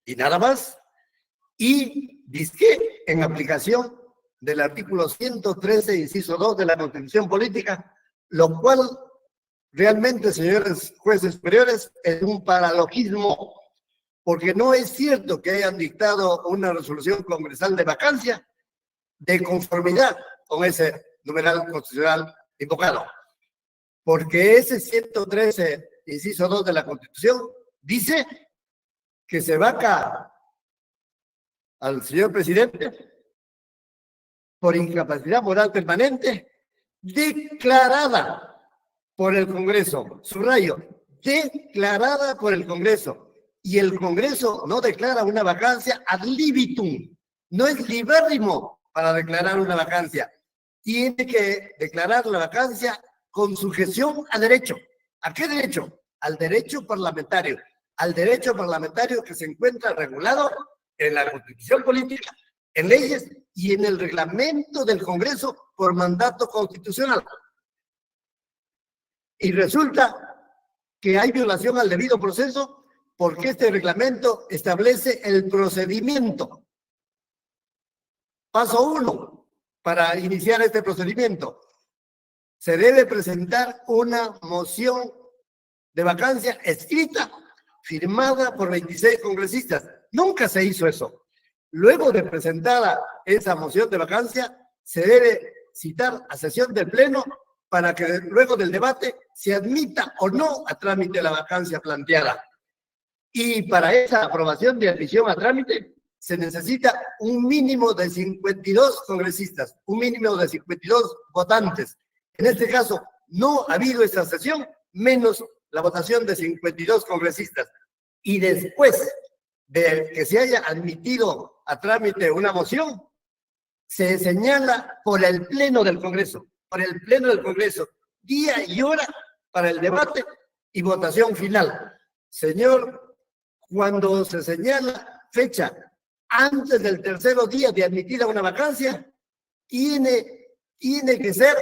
y nada más. Y dizque en aplicación del artículo 113, inciso 2 de la Constitución Política, lo cual realmente, señores jueces superiores, es un paralogismo, porque no es cierto que hayan dictado una resolución congresal de vacancia de conformidad con ese numeral constitucional invocado, porque ese 113, inciso 2 de la Constitución, dice que se vaca al señor presidente por incapacidad moral permanente declarada por el Congreso, subrayo, declarada por el Congreso, y el Congreso no declara una vacancia ad libitum, no es libérrimo para declarar una vacancia, tiene que declarar la vacancia con sujeción a derecho. ¿A qué derecho? Al derecho parlamentario que se encuentra regulado en la Constitución Política, en leyes y en el reglamento del Congreso por mandato constitucional. Y resulta que hay violación al debido proceso porque este reglamento establece el procedimiento. Paso 1, para iniciar este procedimiento, se debe presentar una moción de vacancia escrita, firmada por 26 congresistas. Nunca se hizo eso. Luego de presentada esa moción de vacancia, se debe citar a sesión del Pleno para que luego del debate se admita o no a trámite la vacancia planteada. Y para esa aprobación de admisión a trámite se necesita un mínimo de 52 congresistas, un mínimo de 52 votantes. En este caso, no ha habido esa sesión, menos la votación de 52 congresistas. Y después de que se haya admitido a trámite una moción, se señala por el Pleno del Congreso, día y hora para el debate y votación final. Señor, cuando se señala fecha antes del tercer día de admitida una vacancia, tiene que ser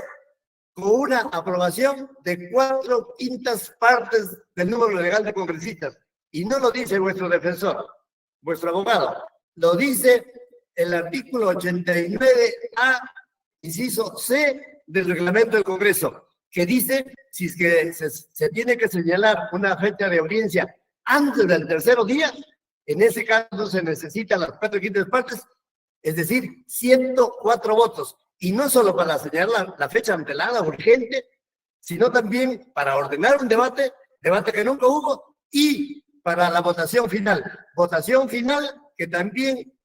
con una aprobación de 4/5 partes del número legal de congresistas. Y no lo dice vuestro defensor, vuestro abogado, lo dice el artículo 89A, inciso C del reglamento del Congreso, que dice si es que se tiene que señalar una fecha de audiencia antes del tercer día, en ese caso se necesitan las 4/5 partes, es decir, 104 votos. Y no solo para señalar la fecha antelada urgente, sino también para ordenar un debate que nunca hubo, y para la votación final que también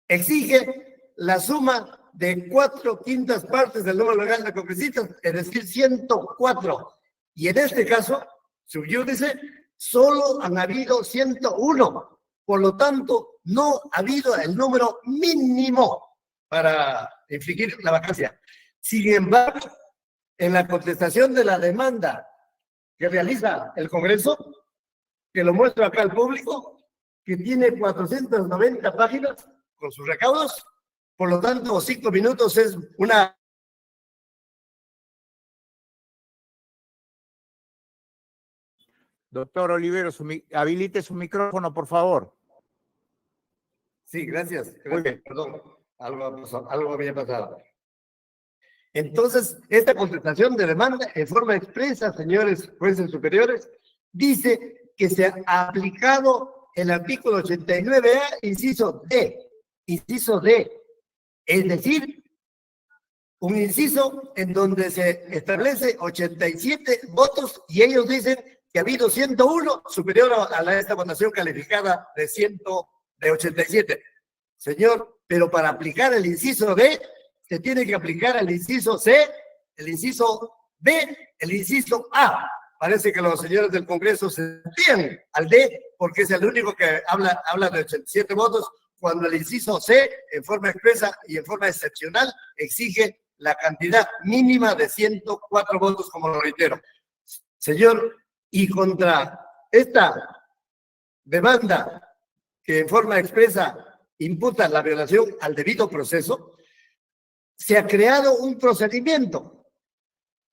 exige la suma de 4/5 partes del número legal de congresistas, es decir, 104. Y en este caso, sub iudice, solo han habido 101. Por lo tanto, no ha habido el número mínimo para infligir la vacancia. Sin embargo, en la contestación de la demanda que realiza el Congreso, que lo muestro acá al público, que tiene 490 páginas con sus recaudos, por lo tanto, 5 minutos es una... Doctor Olivero, habilite su micrófono, por favor. Sí, gracias. Perdón, algo había pasado. Entonces, esta contestación de demanda, en forma expresa, señores jueces superiores, dice que se ha aplicado el artículo 89A, inciso D, es decir, un inciso en donde se establece 87 votos y ellos dicen que ha habido 101 superior a esta votación calificada de 87. Señor, pero para aplicar el inciso D, se tiene que aplicar el inciso C, el inciso B, el inciso A. Parece que los señores del Congreso se piden al D porque es el único que habla de 87 votos, cuando el inciso C, en forma expresa y en forma excepcional, exige la cantidad mínima de 104 votos, como lo reitero. Señor, y contra esta demanda que en forma expresa imputa la violación al debido proceso, se ha creado un procedimiento.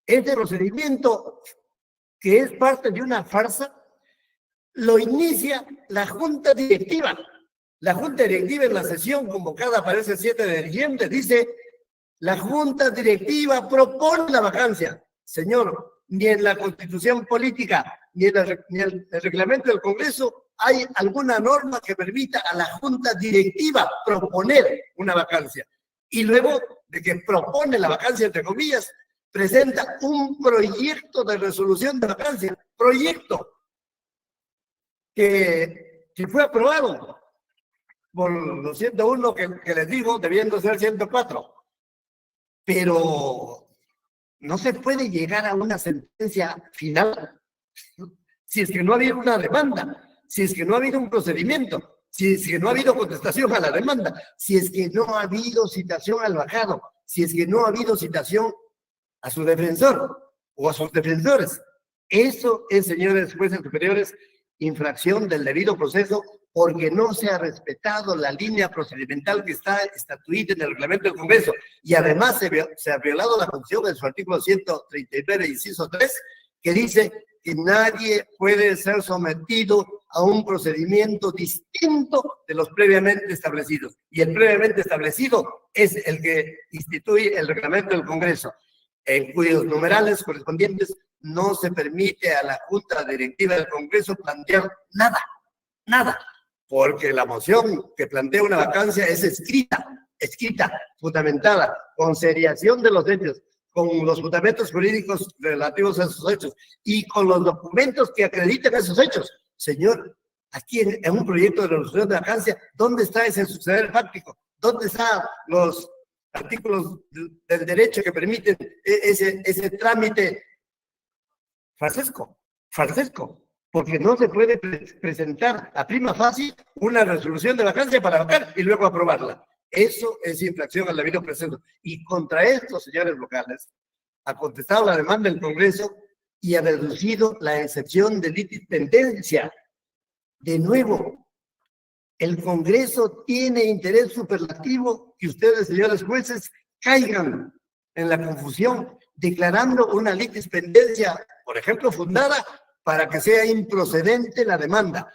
Este procedimiento, que es parte de una farsa, lo inicia la Junta Directiva. La Junta Directiva en la sesión convocada para ese 7 de diciembre dice, la Junta Directiva propone la vacancia. Señor, ni en la Constitución Política, ni en el reglamento del Congreso hay alguna norma que permita a la Junta Directiva proponer una vacancia. Y luego de que propone la vacancia, entre comillas, presenta un proyecto de resolución de vacancia, proyecto que fue aprobado por los 101 que les digo, debiendo ser 104. Pero no se puede llegar a una sentencia final si es que no ha habido una demanda, si es que no ha habido un procedimiento, si es que no ha habido contestación a la demanda, si es que no ha habido citación al bajado, si es que no ha habido citación a su defensor o a sus defensores. Eso es, señores jueces superiores, infracción del debido proceso porque no se ha respetado la línea procedimental que está estatuida en el reglamento del Congreso y además se ha violado la Constitución en su artículo 139, inciso 3, que dice que nadie puede ser sometido a un procedimiento distinto de los previamente establecidos. Y el previamente establecido es el que instituye el reglamento del Congreso, en cuyos numerales correspondientes no se permite a la Junta Directiva del Congreso plantear nada, porque la moción que plantea una vacancia es escrita, fundamentada, con seriación de los hechos, con los fundamentos jurídicos relativos a esos hechos y con los documentos que acreditan esos hechos. Señor, aquí en un proyecto de resolución de vacancia, ¿dónde está ese suceder fáctico? ¿Dónde están los artículos del derecho que permiten ese trámite farsesco? Porque no se puede presentar a prima facie una resolución de vacancia para vacar y luego aprobarla. Eso es infracción al debido proceso. Y contra estos señores locales, ha contestado la demanda del Congreso y ha reducido la excepción de litispendencia. De nuevo, el Congreso tiene interés superlativo que ustedes, señores jueces, caigan en la confusión, declarando una litispendencia, por ejemplo, fundada para que sea improcedente la demanda.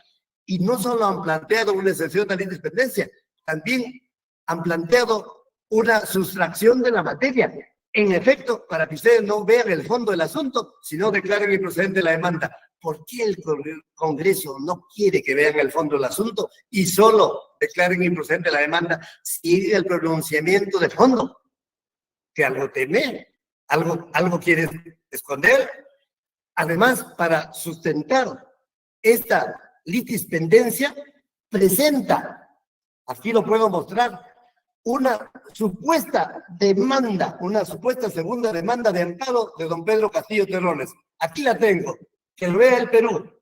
Y no solo han planteado una excepción de litispendencia, también han planteado una sustracción de la materia. En efecto, para que ustedes no vean el fondo del asunto, sino declaren improcedente la demanda. ¿Por qué el Congreso no quiere que vean el fondo del asunto y solo declaren improcedente la demanda si el pronunciamiento de fondo? Que algo teme, algo quiere esconder. Además, para sustentar esta litispendencia, presenta, aquí lo puedo mostrar, una supuesta demanda, una supuesta segunda demanda de amparo de don Pedro Castillo Terrones. Aquí la tengo, que lo vea el Perú,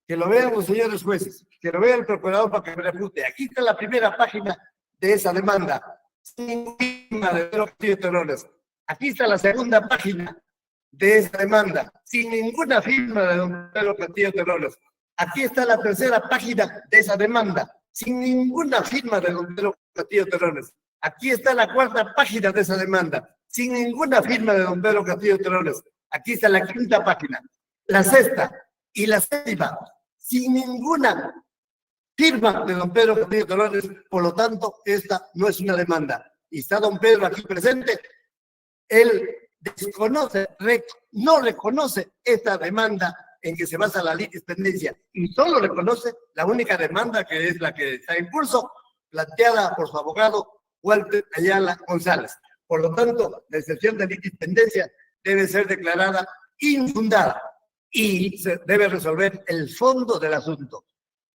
que lo vean los señores jueces, que lo vea el procurador para que me refute. Aquí está la primera página de esa demanda, sin firma de Pedro Castillo Terrones. Aquí está la segunda página de esa demanda, sin ninguna firma de don Pedro Castillo Terrones. Aquí está la tercera página de esa demanda, sin ninguna firma de don Pedro Castillo Terrones. Aquí está la cuarta página de esa demanda, sin ninguna firma de don Pedro Castillo Terrones. Aquí está la quinta página, la sexta y la séptima, sin ninguna firma de don Pedro Castillo Terrones. Por lo tanto, esta no es una demanda. Y está don Pedro aquí presente. Él desconoce, no reconoce esta demanda en que se basa la litispendencia y solo reconoce la única demanda que es la que está en curso, planteada por su abogado Walter Ayala González. Por lo tanto, la excepción de litispendencia debe ser declarada infundada y se debe resolver el fondo del asunto.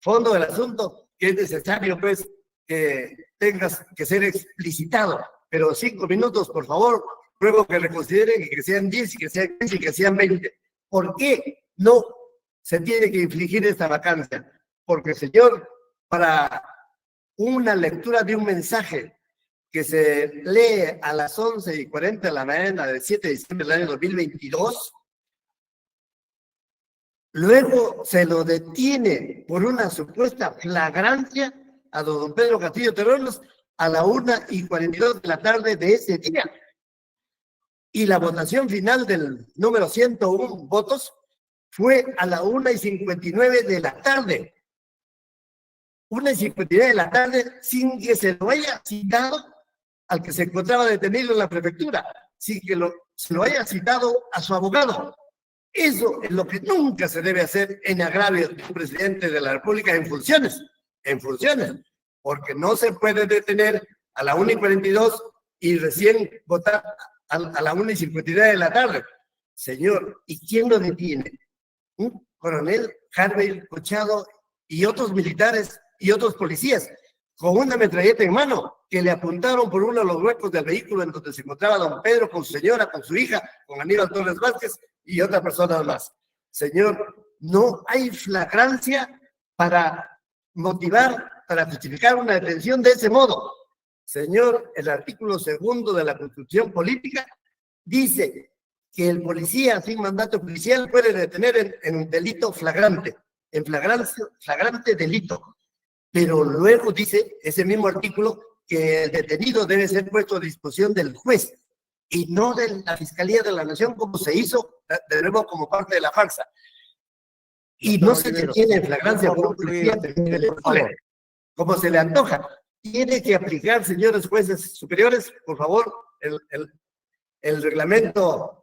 Fondo del asunto que es necesario, pues, que tengas que ser explicitado. Pero 5 minutos, por favor. Ruego que reconsideren y que sean 10 y que sean 15 y que sean 20. ¿Por qué no se tiene que infligir esta vacancia? Porque, señor, para una lectura de un mensaje que se lee a las 11:40 de la mañana del 7 de diciembre del año 2022, luego se lo detiene por una supuesta flagrancia a don Pedro Castillo Terrones a la 1:42 de la tarde de ese día. Y la votación final del número 101 votos fue a la 1:59 de la tarde. 1:59 de la tarde, sin que se lo haya citado al que se encontraba detenido en la prefectura, sin que se lo haya citado a su abogado. Eso es lo que nunca se debe hacer en agravio de un presidente de la República en funciones, porque no se puede detener a la 1:42 y recién votar a la 1:59 de la tarde. Señor, ¿y quién lo detiene? Un coronel Harvey Cochado y otros militares y otros policías con una metralleta en mano que le apuntaron por uno de los huecos del vehículo en donde se encontraba don Pedro con su señora, con su hija, con Aníbal Torres Vázquez y otra persona más. Señor, no hay flagrancia para motivar, para justificar una detención de ese modo. Señor, el artículo 2 de la Constitución Política dice que el policía sin mandato judicial puede detener en un delito flagrante, en flagrante delito. Pero luego dice ese mismo artículo que el detenido debe ser puesto a disposición del juez y no de la Fiscalía de la Nación, como se hizo de nuevo como parte de la farsa. Y no se detiene en flagrancia por un policía como se le antoja. Tiene que aplicar, señores jueces superiores, por favor, el reglamento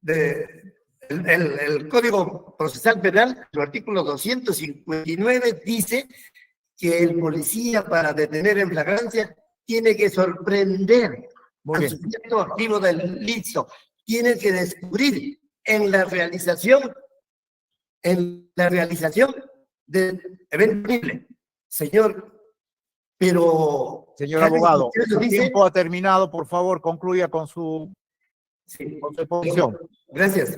el Código Procesal Penal, su artículo 259, dice que el policía para detener en flagrancia tiene que sorprender al sujeto activo del delito, tiene que descubrir en la realización del evento punible. Señor, pero... Señor abogado, su tiempo ha terminado, por favor, concluya con su... Sí. Gracias.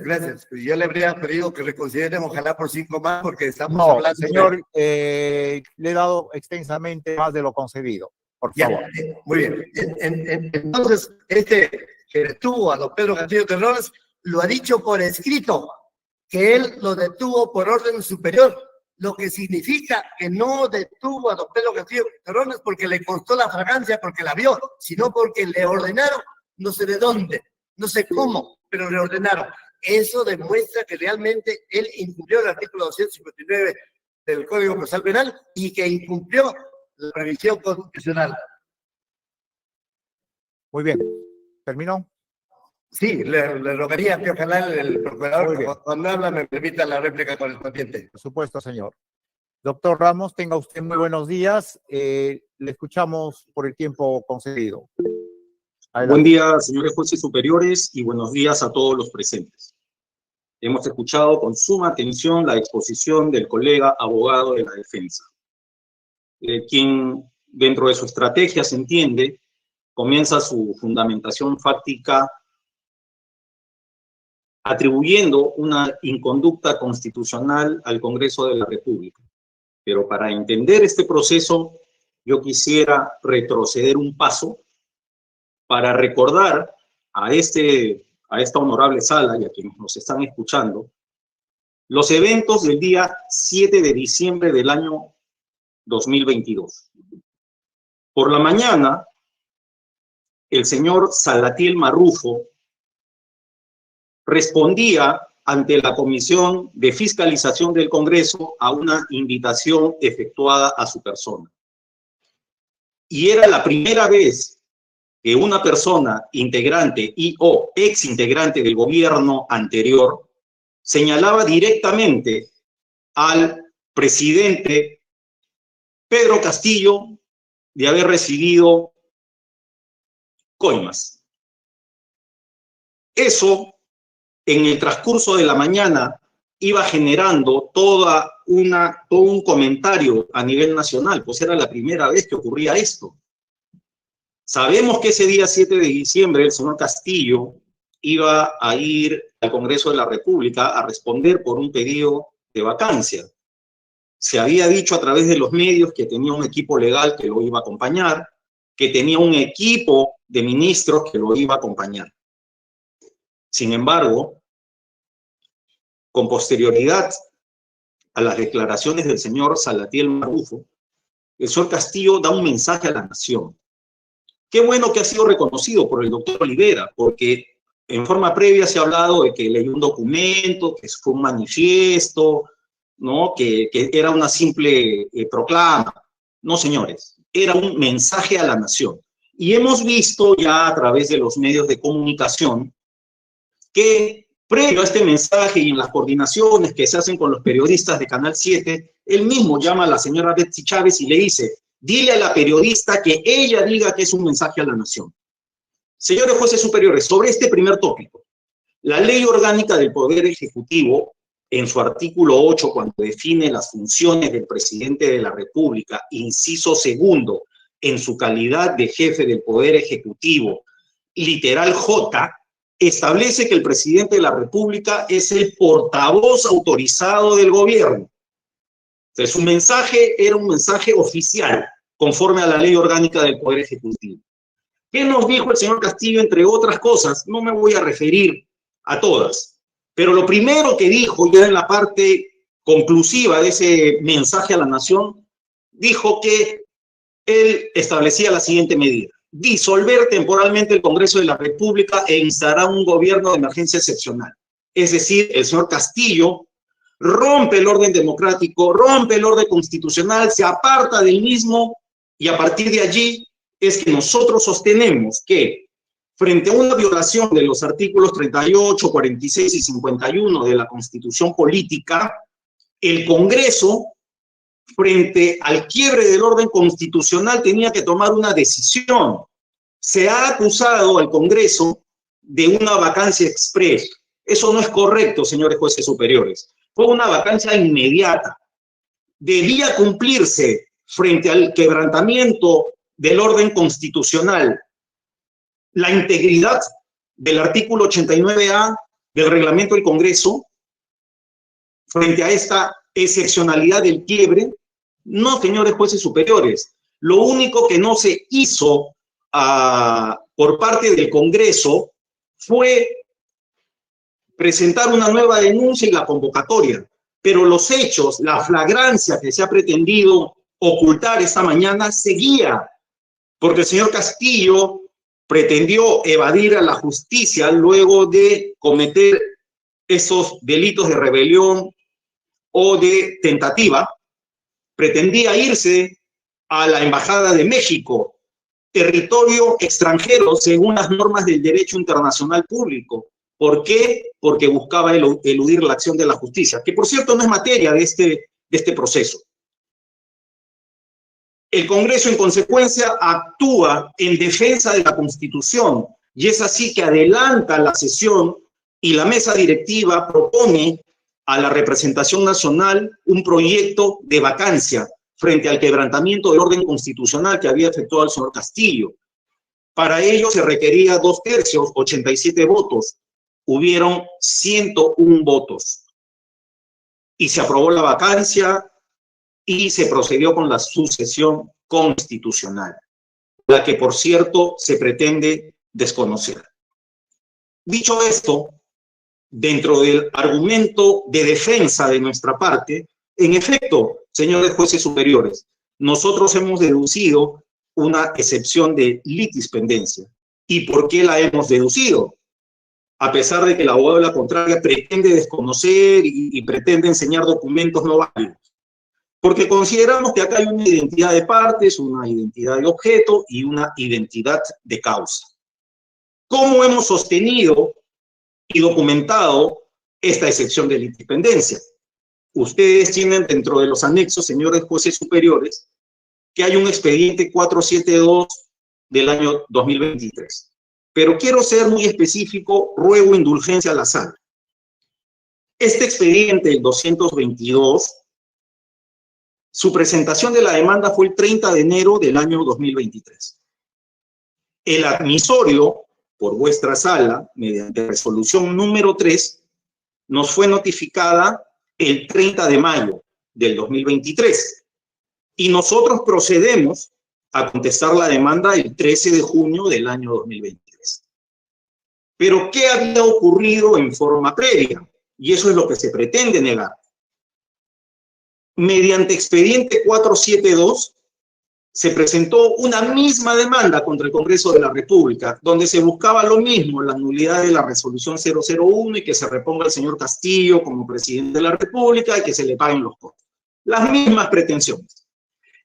Yo le habría pedido que reconsideren, ojalá por 5 más, porque estamos no, hablando... señor, le he dado extensamente más de lo concedido. Por favor. Muy bien. Entonces, que detuvo a don Pedro Castillo Terrones, lo ha dicho por escrito, que él lo detuvo por orden superior, lo que significa que no detuvo a don Pedro Castillo Terrones porque le constó la fragancia, porque la vio, sino porque le ordenaron, no sé de dónde, no sé cómo, pero le ordenaron. Eso demuestra que realmente él incumplió el artículo 259 del Código Procesal Penal y que incumplió la previsión constitucional. Muy bien. ¿Terminó? Sí, le rogaría que ojalá el procurador, cuando habla, me permita la réplica correspondiente. Por supuesto, señor. Doctor Ramos, tenga usted muy buenos días. Le escuchamos por el tiempo concedido. Adelante. Buen día, señores jueces superiores, y buenos días a todos los presentes. Hemos escuchado con suma atención la exposición del colega abogado de la defensa, quien, dentro de su estrategia, se entiende, comienza su fundamentación fáctica atribuyendo una inconducta constitucional al Congreso de la República. Pero para entender este proceso, yo quisiera retroceder un paso para recordar a esta honorable sala y a quienes nos están escuchando los eventos del día 7 de diciembre del año 2022. Por la mañana, el señor Salatiel Marrufo respondía ante la Comisión de Fiscalización del Congreso a una invitación efectuada a su persona. Y era la primera vez que una persona integrante o exintegrante del gobierno anterior señalaba directamente al presidente Pedro Castillo de haber recibido coimas. Eso, en el transcurso de la mañana, iba generando todo un comentario a nivel nacional, pues era la primera vez que ocurría esto. Sabemos que ese día 7 de diciembre el señor Castillo iba a ir al Congreso de la República a responder por un pedido de vacancia. Se había dicho a través de los medios que tenía un equipo legal que lo iba a acompañar, que tenía un equipo de ministros que lo iba a acompañar. Sin embargo, con posterioridad a las declaraciones del señor Salatiel Marrufo, el señor Castillo da un mensaje a la nación. Qué bueno que ha sido reconocido por el doctor Olivera, porque en forma previa se ha hablado de que leyó un documento, que fue un manifiesto, ¿no? Que era una simple proclama. No, señores, era un mensaje a la nación. Y hemos visto ya a través de los medios de comunicación que previo a este mensaje y en las coordinaciones que se hacen con los periodistas de Canal 7, él mismo llama a la señora Betsy Chávez y le dice, dile a la periodista que ella diga que es un mensaje a la nación. Señores jueces superiores, sobre este primer tópico, la Ley Orgánica del Poder Ejecutivo, en su artículo 8, cuando define las funciones del presidente de la República, inciso segundo, en su calidad de jefe del Poder Ejecutivo, literal J, establece que el presidente de la República es el portavoz autorizado del gobierno. Entonces, su mensaje era un mensaje oficial, conforme a la Ley Orgánica del Poder Ejecutivo. ¿Qué nos dijo el señor Castillo, entre otras cosas? No me voy a referir a todas, pero lo primero que dijo, ya en la parte conclusiva de ese mensaje a la nación, dijo que él establecía la siguiente medida: disolver temporalmente el Congreso de la República e instaurar un gobierno de emergencia excepcional. Es decir, el señor Castillo rompe el orden democrático, rompe el orden constitucional, se aparta del mismo, y a partir de allí es que nosotros sostenemos que frente a una violación de los artículos 38, 46 y 51 de la Constitución Política, el Congreso, frente al quiebre del orden constitucional, tenía que tomar una decisión. Se ha acusado al Congreso de una vacancia express. Eso no es correcto, señores jueces superiores. Fue una vacancia inmediata. Debía cumplirse frente al quebrantamiento del orden constitucional la integridad del artículo 89A del reglamento del Congreso frente a esta excepcionalidad del quiebre. No, señores jueces superiores. Lo único que no se hizo por parte del Congreso fue presentar una nueva denuncia y la convocatoria. Pero los hechos, la flagrancia que se ha pretendido ocultar esta mañana seguía, porque el señor Castillo pretendió evadir a la justicia luego de cometer esos delitos de rebelión o de tentativa. Pretendía irse a la Embajada de México, territorio extranjero según las normas del derecho internacional público. ¿Por qué? Porque buscaba eludir la acción de la justicia, que por cierto no es materia de este proceso. El Congreso, en consecuencia, actúa en defensa de la Constitución, y es así que adelanta la sesión y la mesa directiva propone a la representación nacional un proyecto de vacancia frente al quebrantamiento del orden constitucional que había efectuado el señor Castillo. Para ello se requería 2/3, 87 votos. Hubieron 101 votos. Y se aprobó la vacancia y se procedió con la sucesión constitucional, la que, por cierto, se pretende desconocer. Dicho esto, dentro del argumento de defensa de nuestra parte, en efecto, señores jueces superiores, nosotros hemos deducido una excepción de litis pendencia. ¿Y por qué la hemos deducido? A pesar de que el abogado de la contraria pretende desconocer y pretende enseñar documentos no válidos. Porque consideramos que acá hay una identidad de partes, una identidad de objeto y una identidad de causa. ¿Cómo hemos sostenido y documentado esta excepción de litipendencia? Ustedes tienen dentro de los anexos, señores jueces superiores, que hay un expediente 472 del año 2023. Pero quiero ser muy específico, ruego indulgencia a la sala. Este expediente, el 222, su presentación de la demanda fue el 30 de enero del año 2023. El admisorio, por vuestra sala, mediante resolución número 3, nos fue notificada el 30 de mayo del 2023. Y nosotros procedemos a contestar la demanda el 13 de junio del año 2023. Pero, ¿qué había ocurrido en forma previa? Y eso es lo que se pretende negar. Mediante expediente 472, se presentó una misma demanda contra el Congreso de la República, donde se buscaba lo mismo, la nulidad de la resolución 001 y que se reponga el señor Castillo como presidente de la República y que se le paguen los costos. Las mismas pretensiones.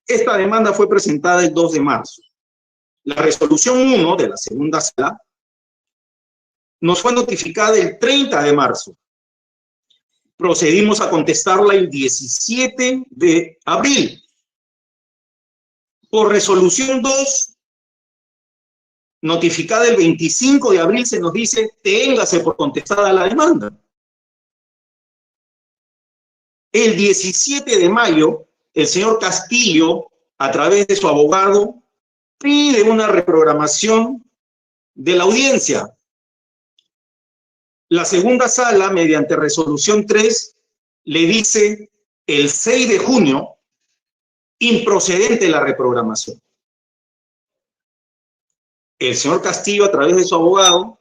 Esta demanda fue presentada el 2 de marzo. La resolución 1 de la segunda sala nos fue notificada el 30 de marzo. Procedimos a contestarla el 17 de abril. Por resolución 2, notificada el 25 de abril, se nos dice, téngase por contestada la demanda. El 17 de mayo, el señor Castillo, a través de su abogado, pide una reprogramación de la audiencia. La segunda sala, mediante resolución 3, le dice el 6 de junio, improcedente la reprogramación. El señor Castillo, a través de su abogado,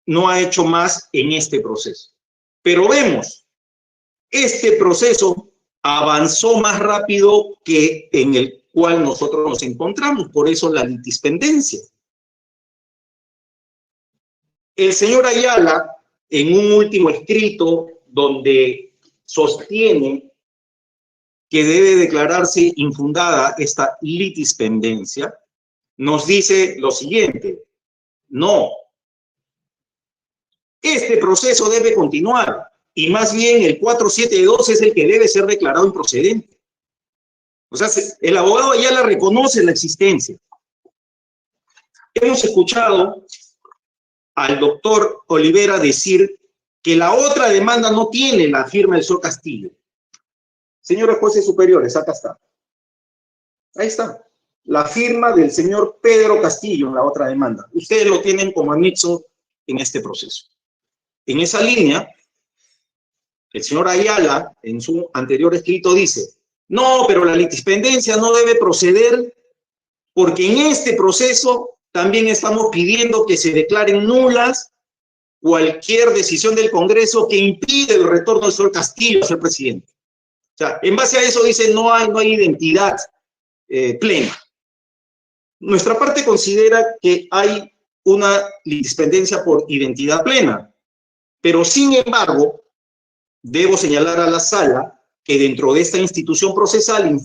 no ha hecho más en este proceso. Pero vemos, este proceso avanzó más rápido que en el cual nosotros nos encontramos, por eso la litispendencia. El señor Ayala, en un último escrito donde sostiene que debe declararse infundada esta litispendencia, nos dice lo siguiente: no, este proceso debe continuar y más bien el 472 es el que debe ser declarado improcedente. O sea, el abogado Ayala reconoce la existencia. Hemos escuchado al doctor Olivera decir que la otra demanda no tiene la firma del señor Castillo. Señores jueces superiores, acá está. Ahí está. La firma del señor Pedro Castillo en la otra demanda. Ustedes lo tienen como anexo en este proceso. En esa línea, el señor Ayala, en su anterior escrito, dice: no, pero la litispendencia no debe proceder porque en este proceso también estamos pidiendo que se declaren nulas cualquier decisión del Congreso que impide el retorno del señor Castillo a ser presidente. O sea, en base a eso dice no hay identidad plena. Nuestra parte considera que hay una litispendencia por identidad plena, pero sin embargo, debo señalar a la sala que dentro de esta institución procesal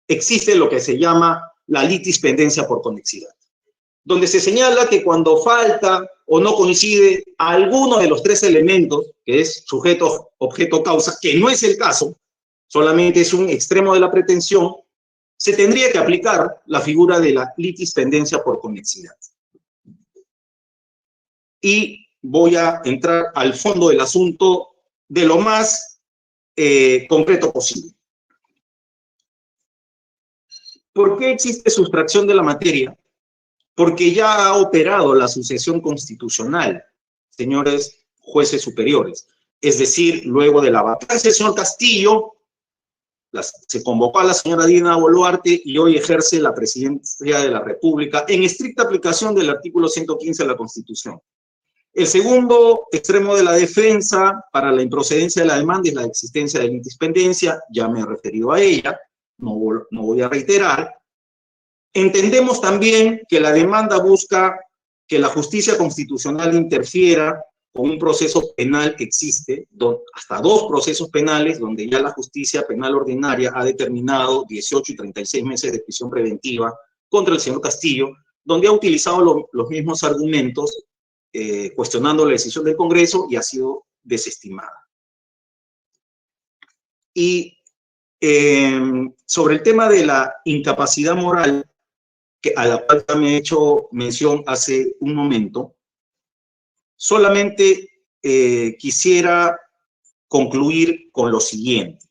existe lo que se llama la litispendencia por conexidad, donde se señala que cuando falta o no coincide alguno de los tres elementos, que es sujeto, objeto, causa, que no es el caso, solamente es un extremo de la pretensión, se tendría que aplicar la figura de la litispendencia por conexidad. Y voy a entrar al fondo del asunto de lo más concreto posible. ¿Por qué existe sustracción de la materia? Porque ya ha operado la sucesión constitucional, señores jueces superiores. Es decir, luego de la vacancia del señor Castillo, se convocó a la señora Dina Boluarte y hoy ejerce la presidencia de la República en estricta aplicación del artículo 115 de la Constitución. El segundo extremo de la defensa para la improcedencia de la demanda es la existencia de litispendencia, ya me he referido a ella, no voy a reiterar. Entendemos también que la demanda busca que la justicia constitucional interfiera con un proceso penal que existe, hasta 2 procesos penales, donde ya la justicia penal ordinaria ha determinado 18 y 36 meses de prisión preventiva contra el señor Castillo, donde ha utilizado los mismos argumentos, cuestionando la decisión del Congreso y ha sido desestimada. Y sobre el tema de la incapacidad moral, a la cual me he hecho mención hace un momento, solamente quisiera concluir con lo siguiente.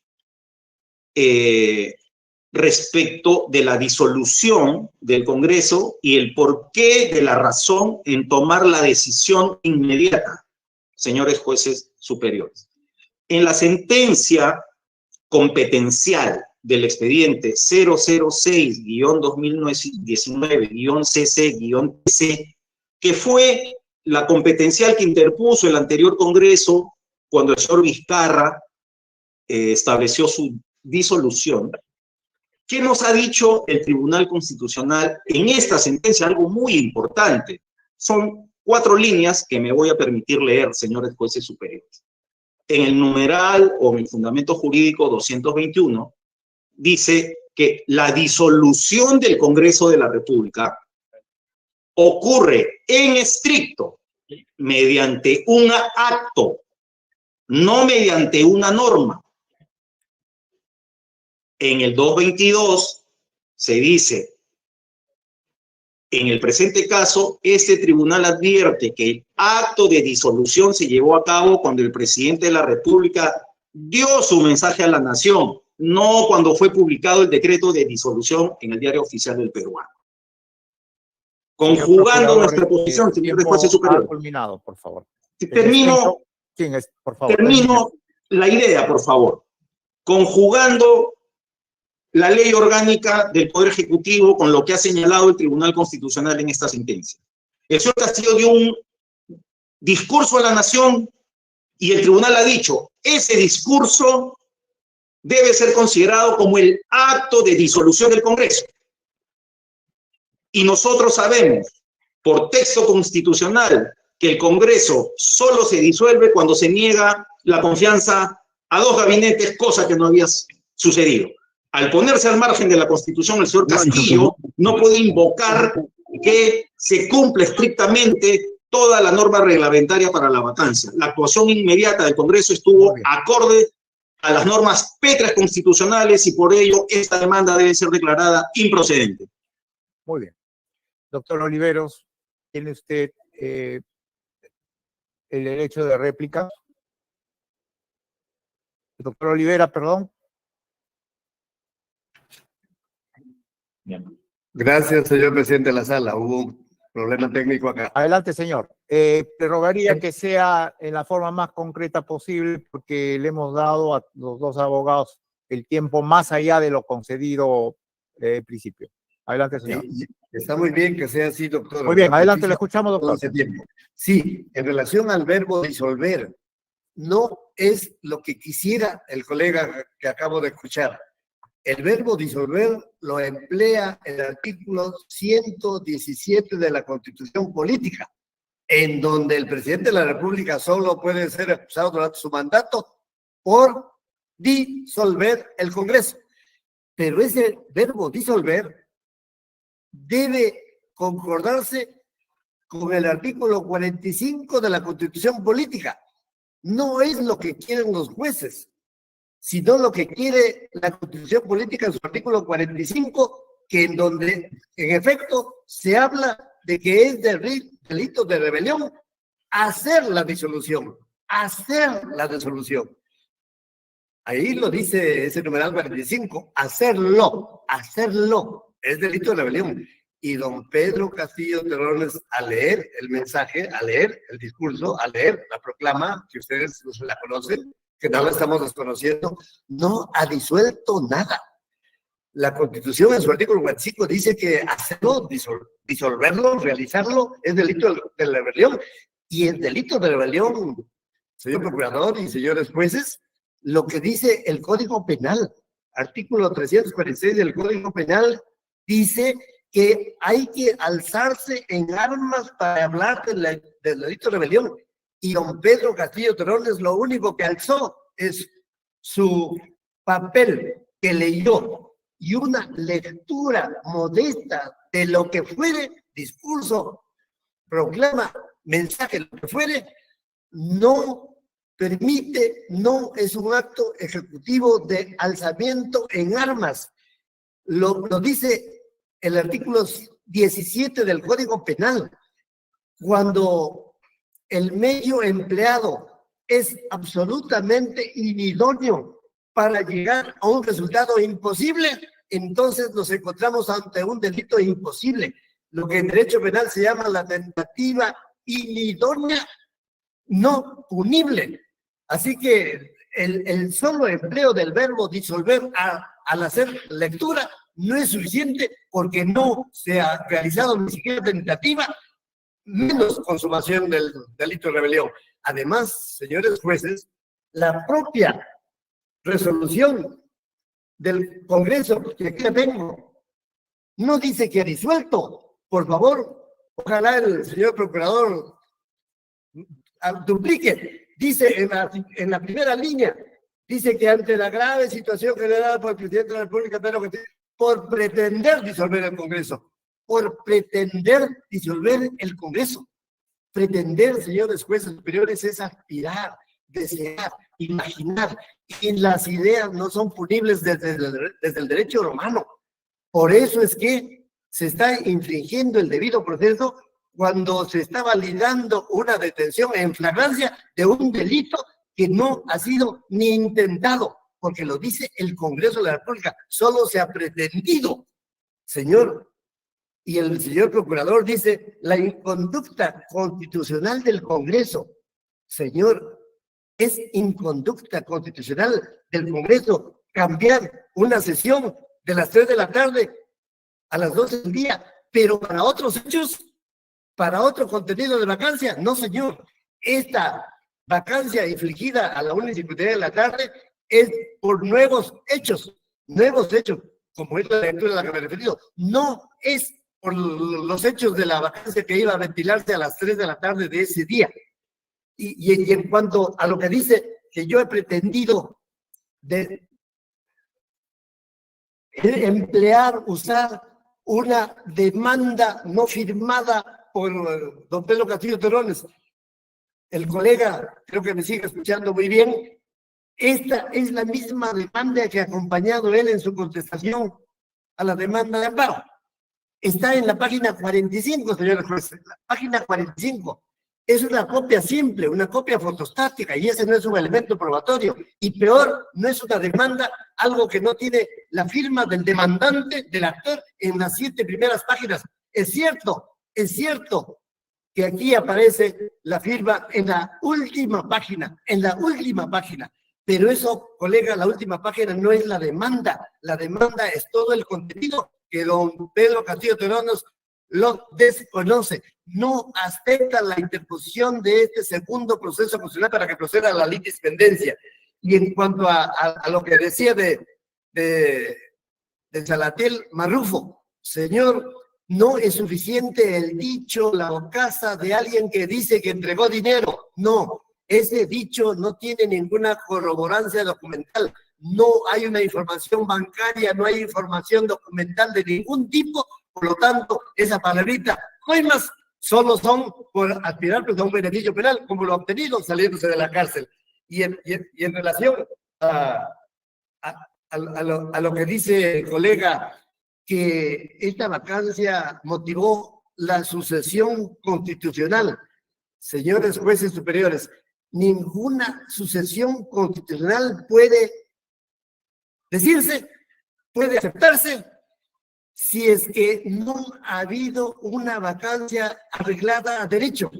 Respecto de la disolución del Congreso y el porqué de la razón en tomar la decisión inmediata, señores jueces superiores. En la sentencia competencial del expediente 006-2019-CC-TC, que fue la competencial que interpuso el anterior Congreso cuando el señor Vizcarra estableció su disolución, ¿Qué nos ha dicho el Tribunal Constitucional en esta sentencia? Algo muy importante. Son 4 líneas que me voy a permitir leer, señores jueces superiores. En el numeral o en el fundamento jurídico 221, dice que la disolución del Congreso de la República ocurre en estricto mediante un acto, no mediante una norma. En el 222 se dice, en el presente caso, este tribunal advierte que el acto de disolución se llevó a cabo cuando el presidente de la República dio su mensaje a la nación, no cuando fue publicado el decreto de disolución en el Diario Oficial del Peruano. Conjugando nuestra posición, señor juez superior. Culminado, por favor. Termino, ¿Quién es? Por favor. termino la idea, por favor. Conjugando la ley orgánica del Poder Ejecutivo con lo que ha señalado el Tribunal Constitucional en esta sentencia. El señor Castillo dio un discurso a la nación y el tribunal ha dicho, ese discurso debe ser considerado como el acto de disolución del Congreso. Y nosotros sabemos, por texto constitucional, que el Congreso solo se disuelve cuando se niega la confianza a 2 gabinetes, cosa que no había sucedido. Al ponerse al margen de la Constitución, el señor Castillo no puede invocar que se cumpla estrictamente toda la norma reglamentaria para la vacancia. La actuación inmediata del Congreso estuvo acorde a las normas pétreas constitucionales y por ello esta demanda debe ser declarada improcedente. Muy bien. Doctor Oliveros, ¿tiene usted el derecho de réplica? Doctor Olivera, perdón. Gracias, señor presidente de la sala. Hubo un problema técnico acá. Adelante, señor. Te rogaría que sea en la forma más concreta posible porque le hemos dado a los 2 abogados el tiempo más allá de lo concedido en principio. Adelante, señor. Está muy bien que sea así, doctor. Muy bien, adelante, le escuchamos, doctor. Sí, en relación al verbo disolver, no es lo que quisiera el colega que acabo de escuchar. El verbo disolver lo emplea el artículo 117 de la Constitución Política, en donde el presidente de la República solo puede ser acusado durante su mandato por disolver el Congreso. Pero ese verbo disolver debe concordarse con el artículo 45 de la Constitución Política. No es lo que quieren los jueces, sino lo que quiere la Constitución Política en su artículo 45, que en donde, en efecto, se habla de que es delito de rebelión hacer la disolución, Ahí lo dice ese numeral 45, hacerlo, es delito de rebelión. Y don Pedro Castillo Terrones, al leer el mensaje, al leer el discurso, al leer la proclama, que ustedes la conocen, que no la estamos desconociendo, no ha disuelto nada. La Constitución en su artículo 45 dice que hacerlo, disolverlo, realizarlo, es delito de rebelión. Y el delito de rebelión, señor procurador y señores jueces, lo que dice el Código Penal, artículo 346 del Código Penal, dice que hay que alzarse en armas para hablar del delito de rebelión. Y don Pedro Castillo Terrones lo único que alzó es su papel que leyó y una lectura modesta de lo que fuere discurso, proclama, mensaje, lo que fuere, no permite, no es un acto ejecutivo de alzamiento en armas. Lo dice el artículo 17 del Código Penal. Cuando el medio empleado es absolutamente inidóneo para llegar a un resultado imposible, entonces nos encontramos ante un delito imposible, lo que en derecho penal se llama la tentativa inidónea no punible. Así que el solo empleo del verbo disolver al hacer lectura no es suficiente porque no se ha realizado ni siquiera tentativa, menos consumación del delito de rebelión. Además, señores jueces, la propia resolución del Congreso, que aquí la tengo, no dice que ha disuelto. Por favor, ojalá el señor procurador duplique. Dice en la primera línea, dice que ante la grave situación generada por el presidente de la República, por pretender disolver el Congreso, por pretender disolver el Congreso. Pretender, señores jueces superiores, es aspirar, desear, imaginar, y las ideas no son punibles desde el derecho romano. Por eso es que se está infringiendo el debido proceso cuando se está validando una detención en flagrancia de un delito que no ha sido ni intentado, porque lo dice el Congreso de la República, solo se ha pretendido, señor. Y el señor procurador dice la inconducta constitucional del Congreso. Señor, es inconducta constitucional del Congreso cambiar una sesión de las 3 de la tarde a las 12 del día, pero para otros hechos, para otro contenido de vacancia. No, señor. Esta vacancia infligida a la 1:50 de la tarde es por nuevos hechos, como es la lectura a la que me he referido. No es por los hechos de la vacancia que iba a ventilarse a las 3 de la tarde de ese día. Y en cuanto a lo que dice que yo he pretendido de usar una demanda no firmada por don Pedro Castillo Terrones, el colega creo que me sigue escuchando muy bien, esta es la misma demanda que ha acompañado él en su contestación a la demanda de amparo. Está en la página 45, señores jueces, la página 45. Es una copia simple, una copia fotostática, y ese no es un elemento probatorio. Y peor, no es una demanda, algo que no tiene la firma del demandante, del actor, en las 7 primeras páginas. Es cierto que aquí aparece la firma en la última página, Pero eso, colega, la última página no es la demanda es todo el contenido que don Pedro Castillo Terrones lo desconoce. No acepta la interposición de este segundo proceso constitucional para que proceda a la litispendencia. Y en cuanto a lo que decía de Salatiel Marrufo, señor, no es suficiente el dicho, la bocaza de alguien que dice que entregó dinero. No, ese dicho no tiene ninguna corroborancia documental. No hay una información bancaria, no hay información documental de ningún tipo. Por lo tanto, esa palabrita, coimas, solo son por aspirar pues, a un beneficio penal, como lo ha obtenido saliéndose de la cárcel. Y en relación a lo que dice el colega, que esta vacancia motivó la sucesión constitucional. Señores jueces superiores, ninguna sucesión constitucional puede decirse, puede aceptarse, si es que no ha habido una vacancia arreglada a derecho.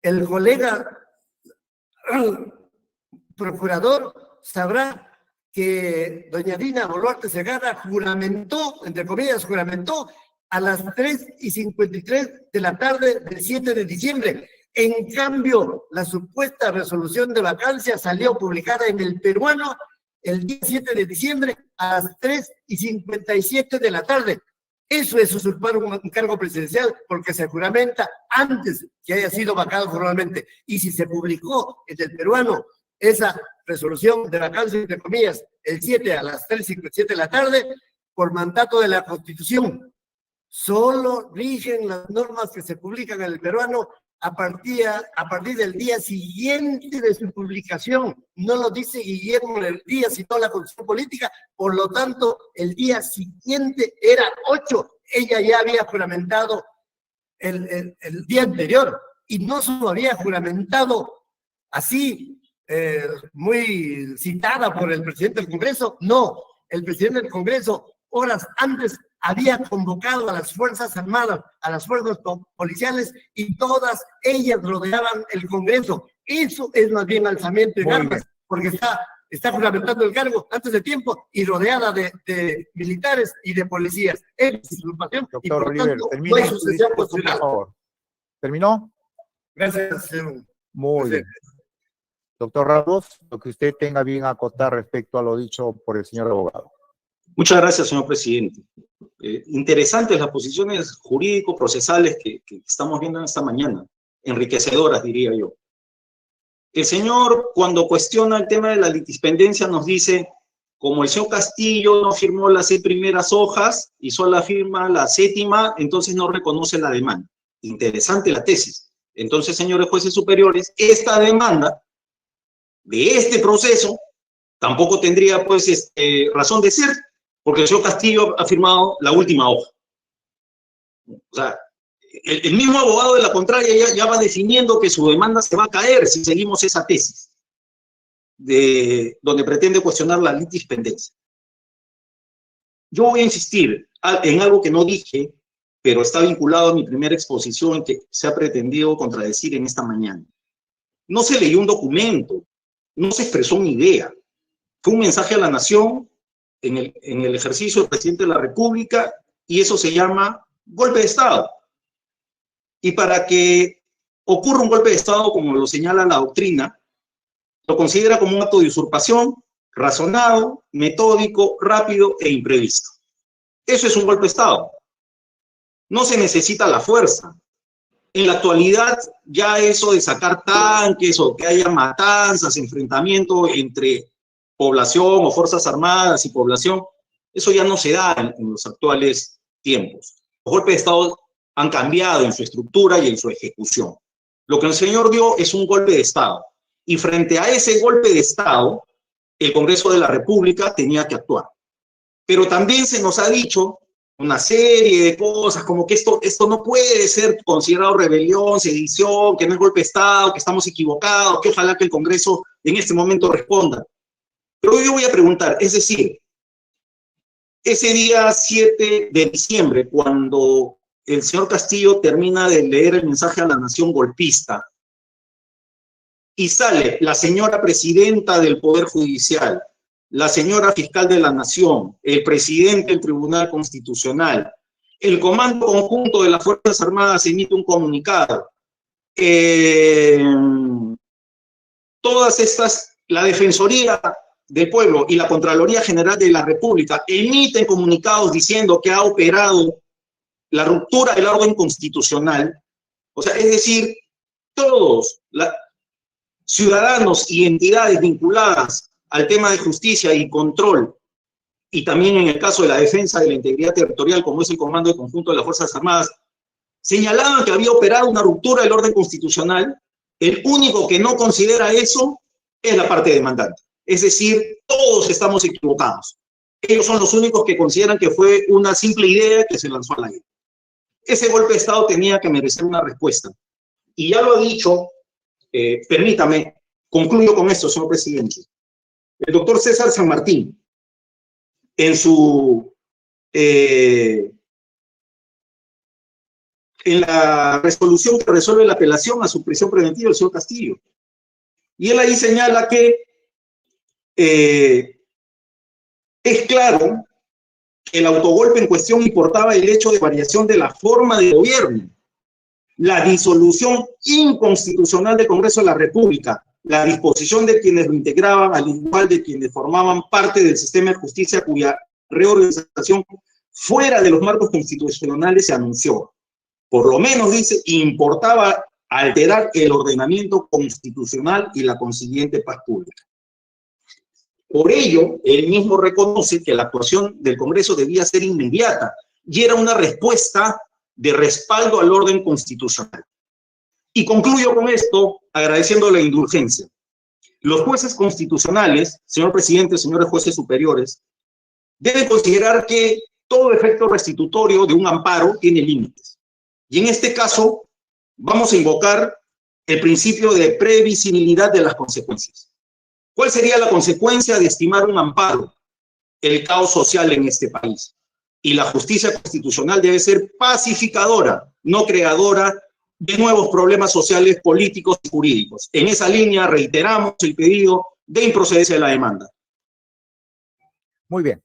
El colega procurador sabrá que doña Dina Boluarte Segarra juramentó, entre comillas, juramentó a las 3:53 de la tarde del 7 de diciembre. En cambio, la supuesta resolución de vacancia salió publicada en El Peruano el día 7 de diciembre a las 3:57 de la tarde. Eso es usurpar un cargo presidencial porque se juramenta antes que haya sido vacado formalmente. Y si se publicó en El Peruano esa resolución de vacancia, entre comillas, el 7 a las 3:57 de la tarde, por mandato de la Constitución, solo rigen las normas que se publican en El Peruano a partir del día siguiente de su publicación. No lo dice Guillermo el día, sino la Constitución Política. Por lo tanto, el día siguiente era 8. Ella ya había juramentado el día anterior, y no solo había juramentado así, muy citada por el presidente del Congreso. No, el presidente del Congreso, horas antes, había convocado a las Fuerzas Armadas, a las fuerzas policiales, y todas ellas rodeaban el Congreso. Eso es más bien alzamiento en armas, porque está juramentando el cargo antes de tiempo y rodeada de militares y de policías. Es usurpación. Doctor Oliver, termina. Por favor. ¿Terminó? Gracias, señor. Muy bien. Doctor Ramos, lo que usted tenga bien acotar respecto a lo dicho por el señor abogado. Muchas gracias, señor presidente. Interesantes las posiciones jurídico-procesales que estamos viendo en esta mañana. Enriquecedoras, diría yo. El señor, cuando cuestiona el tema de la litispendencia, nos dice, como el señor Castillo no firmó las 6 primeras hojas y solo firma la 7ª, entonces no reconoce la demanda. Interesante la tesis. Entonces, señores jueces superiores, esta demanda de este proceso tampoco tendría, pues, razón de ser, porque el señor Castillo ha firmado la última hoja. O sea, el mismo abogado de la contraria ya va definiendo que su demanda se va a caer si seguimos esa tesis, donde pretende cuestionar la litispendencia. Yo voy a insistir en algo que no dije, pero está vinculado a mi primera exposición que se ha pretendido contradecir en esta mañana. No se leyó un documento, no se expresó una idea. Fue un mensaje a la nación en el ejercicio del presidente de la República, y eso se llama golpe de Estado. Y para que ocurra un golpe de Estado, como lo señala la doctrina, lo considera como un acto de usurpación, razonado, metódico, rápido e imprevisto. Eso es un golpe de Estado. No se necesita la fuerza. En la actualidad, ya eso de sacar tanques o que haya matanzas, enfrentamiento entre población o fuerzas armadas y población, eso ya no se da en los actuales tiempos. Los golpes de Estado han cambiado en su estructura y en su ejecución. Lo que el señor dio es un golpe de Estado. Y frente a ese golpe de Estado, el Congreso de la República tenía que actuar. Pero también se nos ha dicho una serie de cosas, como que esto no puede ser considerado rebelión, sedición, que no es golpe de Estado, que estamos equivocados, que ojalá que el Congreso en este momento responda. Pero yo voy a preguntar, es decir, ese día 7 de diciembre, cuando el señor Castillo termina de leer el mensaje a la nación golpista, y sale la señora presidenta del Poder Judicial, la señora fiscal de la Nación, el presidente del Tribunal Constitucional, el Comando Conjunto de las Fuerzas Armadas emite un comunicado. Todas estas, la Defensoría del Pueblo y la Contraloría General de la República emiten comunicados diciendo que ha operado la ruptura del orden constitucional. O sea, es decir, todos, ciudadanos y entidades vinculadas al tema de justicia y control, y también en el caso de la defensa de la integridad territorial, como es el Comando de Conjunto de las Fuerzas Armadas, señalaban que había operado una ruptura del orden constitucional. El único que no considera eso es la parte demandante. Es decir, todos estamos equivocados. Ellos son los únicos que consideran que fue una simple idea que se lanzó al aire. Ese golpe de Estado tenía que merecer una respuesta. Y ya lo ha dicho, permítame, concluyo con esto, señor presidente. El doctor César San Martín, en la resolución que resuelve la apelación a su prisión preventiva del señor Castillo, y él ahí señala que es claro que el autogolpe en cuestión importaba el hecho de variación de la forma de gobierno, la disolución inconstitucional del Congreso de la República, la disposición de quienes lo integraban, al igual de quienes formaban parte del sistema de justicia cuya reorganización fuera de los marcos constitucionales se anunció. Por lo menos, dice, importaba alterar el ordenamiento constitucional y la consiguiente paz pública. Por ello, él mismo reconoce que la actuación del Congreso debía ser inmediata y era una respuesta de respaldo al orden constitucional. Y concluyo con esto agradeciendo la indulgencia. Los jueces constitucionales, señor presidente, señores jueces superiores, deben considerar que todo efecto restitutorio de un amparo tiene límites. Y en este caso, vamos a invocar el principio de previsibilidad de las consecuencias. ¿Cuál sería la consecuencia de estimar un amparo? El caos social en este país. Y la justicia constitucional debe ser pacificadora, no creadora de nuevos problemas sociales, políticos y jurídicos. En esa línea reiteramos el pedido de improcedencia de la demanda. Muy bien.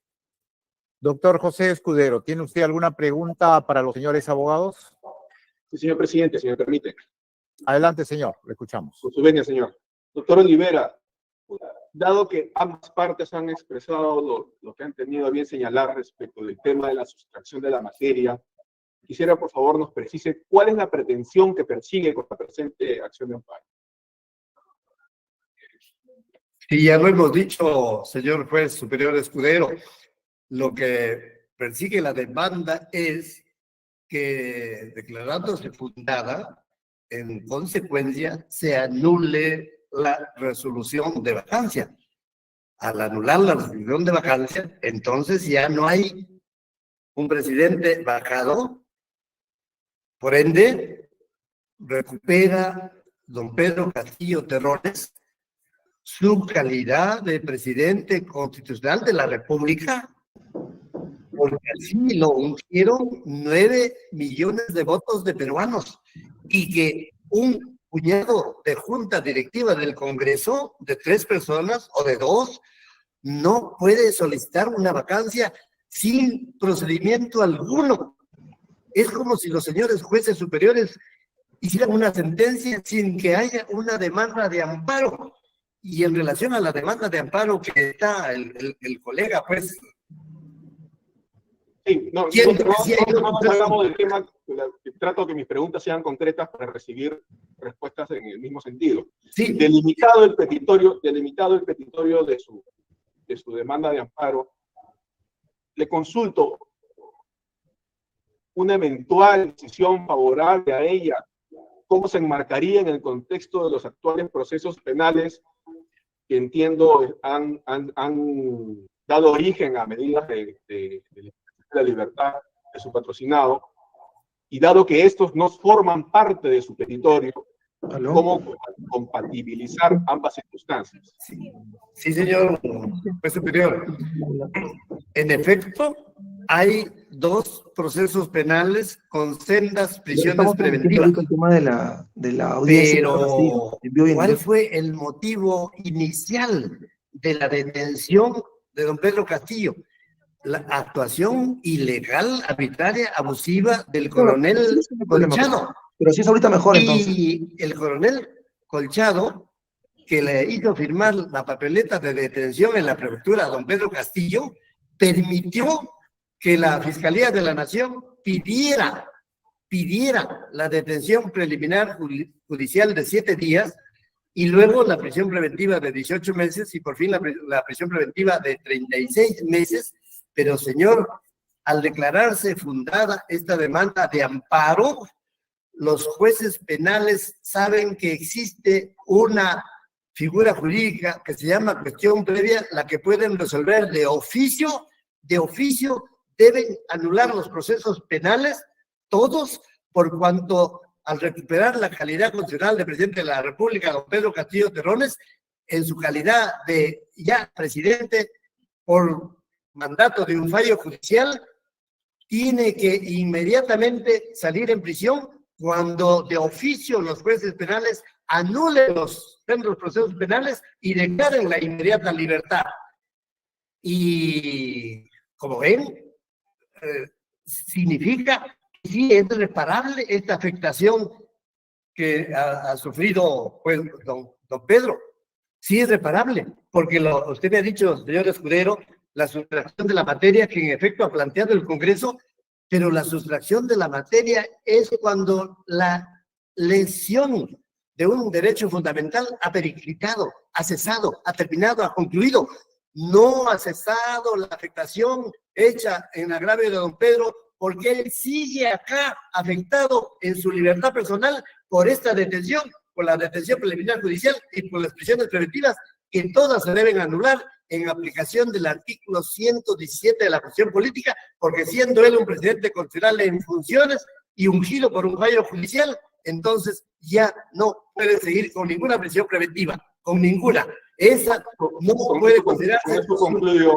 Doctor José Escudero, ¿tiene usted alguna pregunta para los señores abogados? Sí, señor presidente, si me permite. Adelante, señor, le escuchamos. Con su venia, señor. Doctor Olivera, dado que ambas partes han expresado lo que han tenido a bien señalar respecto del tema de la sustracción de la materia, quisiera por favor nos precise cuál es la pretensión que persigue con la presente acción de amparo. Sí, ya lo hemos dicho, señor juez superior Escudero, lo que persigue la demanda es que, declarándose fundada, en consecuencia, se anule la resolución de vacancia. Al anular la resolución de vacancia, entonces ya no hay un presidente vacado, por ende, recupera don Pedro Castillo Terrones su calidad de presidente constitucional de la República, porque así lo ungieron 9 millones de votos de peruanos, y que un puñado de junta directiva del Congreso, de 3 personas o de 2, no puede solicitar una vacancia sin procedimiento alguno. Es como si los señores jueces superiores hicieran una sentencia sin que haya una demanda de amparo. Y en relación a la demanda de amparo que está el colega, pues... Sí, no hablamos del tema, trato que mis preguntas sean concretas para recibir respuestas en el mismo sentido. Sí. Delimitado el petitorio de su demanda de amparo, le consulto una eventual decisión favorable a ella, ¿cómo se enmarcaría en el contexto de los actuales procesos penales que entiendo han dado origen a medidas de la libertad de su patrocinado? Y dado que estos no forman parte de su petitorio, ¿cómo compatibilizar ambas circunstancias? Sí, señor juez superior. En efecto, hay 2 procesos penales con sendas prisiones preventivas. El tema de la audiencia. Pero, ¿cuál fue el motivo inicial de la detención de don Pedro Castillo? La actuación ilegal, arbitraria, abusiva del coronel Colchado. Pero sí es ahorita mejor, entonces. Y el coronel Colchado, que le hizo firmar la papeleta de detención en la prefectura a don Pedro Castillo, permitió que la Fiscalía de la Nación pidiera la detención preliminar judicial de 7 días y luego la prisión preventiva de 18 meses y por fin la prisión preventiva de 36 meses. Pero, señor, al declararse fundada esta demanda de amparo, los jueces penales saben que existe una figura jurídica que se llama cuestión previa, la que pueden resolver de oficio, deben anular los procesos penales, todos, por cuanto al recuperar la calidad constitucional de presidente de la República, don Pedro Castillo Terrones, en su calidad de ya presidente, por mandato de un fallo judicial, tiene que inmediatamente salir en prisión cuando de oficio los jueces penales anulen los procesos penales y declaren la inmediata libertad. Y como ven, significa que sí es reparable esta afectación que ha sufrido pues, don Pedro. Sí es reparable, porque usted me ha dicho, señor Escudero, la sustracción de la materia que en efecto ha planteado el Congreso, pero la sustracción de la materia es cuando la lesión de un derecho fundamental ha periclitado, ha cesado, ha terminado, ha concluido. No ha cesado la afectación hecha en agravio de don Pedro, porque él sigue acá afectado en su libertad personal por esta detención, por la detención preliminar judicial y por las prisiones preventivas, que todas se deben anular en aplicación del artículo 117 de la Constitución Política, porque siendo él un presidente constitucional en funciones y ungido por un fallo judicial, entonces ya no puede seguir con ninguna prisión preventiva, con ninguna. Esa no puede considerarse. Con esto concluyo,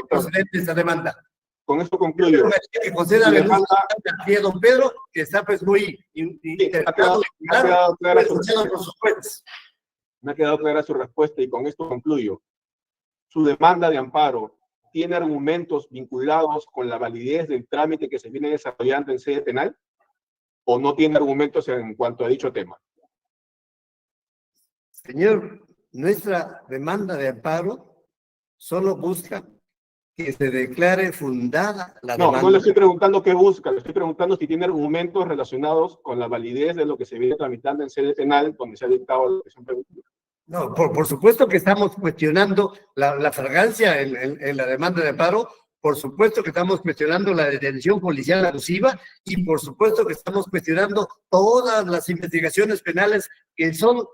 procedente esa demanda. Con esto concluyo. Que conceda a don Pedro, que está pues muy interesado. Me ha quedado clara su respuesta y con esto concluyo. Su demanda de amparo tiene argumentos vinculados con la validez del trámite que se viene desarrollando en sede penal, o no tiene argumentos en cuanto a dicho tema. Señor, nuestra demanda de amparo solo busca que se declare fundada la No, demanda. no le estoy preguntando qué busca, le estoy preguntando si tiene argumentos relacionados con la validez de lo que se viene tramitando en sede penal donde se ha dictado la decisión preventiva. No, por supuesto que estamos cuestionando la fragancia en la demanda de amparo, por supuesto que estamos cuestionando la detención policial abusiva y por supuesto que estamos cuestionando todas las investigaciones penales que son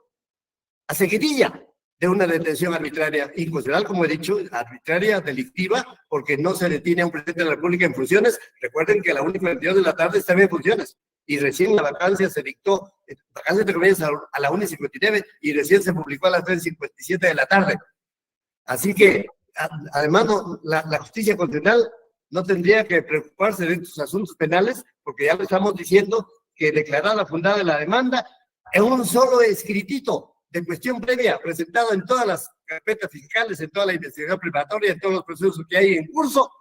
a seguidilla de una detención arbitraria inconstitucional, como he dicho, arbitraria, delictiva, porque no se detiene a un presidente de la República en funciones. Recuerden que a la 1:22 de la tarde estaba en funciones y recién la vacancia se dictó, vacancia de comienza a la 1:59 y recién se publicó a las 3:57 de la tarde. Así que, además, la justicia constitucional no tendría que preocuparse de estos asuntos penales, porque ya le estamos diciendo que declarada fundada la demanda en un solo escritito de cuestión previa presentado en todas las carpetas fiscales, en toda la investigación preparatoria, en todos los procesos que hay en curso,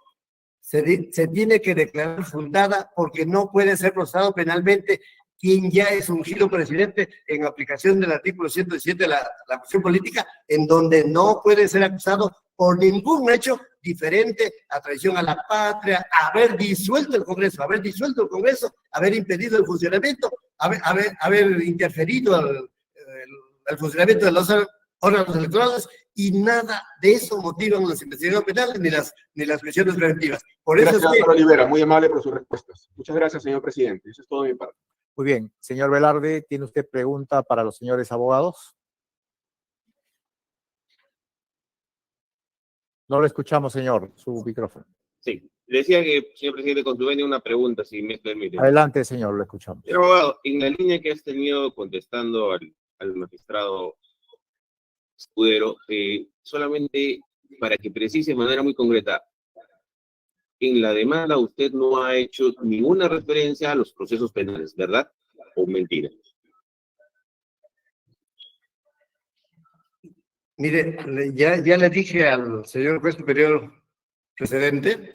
se tiene que declarar fundada porque no puede ser procesado penalmente quien ya es ungido presidente en aplicación del artículo 117 de la Constitución Política, en donde no puede ser acusado por ningún hecho diferente a traición a la patria, haber disuelto el Congreso, haber impedido el funcionamiento, haber interferido el funcionamiento de los órganos electorales, y nada de eso motivan las investigaciones penales ni las prisiones preventivas. Por eso Gracias, es que, doctor Olivera, muy amable por sus respuestas. Muchas gracias, señor presidente. Eso es todo de mi parte. Muy bien. Señor Velarde, ¿tiene usted pregunta para los señores abogados? No lo escuchamos, señor. Su micrófono. Sí, le decía que, señor presidente, contribuye una pregunta, si me permite. Adelante, señor, lo escuchamos. Señor abogado, en la línea que has tenido contestando al magistrado Escudero, solamente para que precise de manera muy concreta, en la demanda usted no ha hecho ninguna referencia a los procesos penales, ¿verdad? ¿O mentira? mire, ya le dije al señor juez superior precedente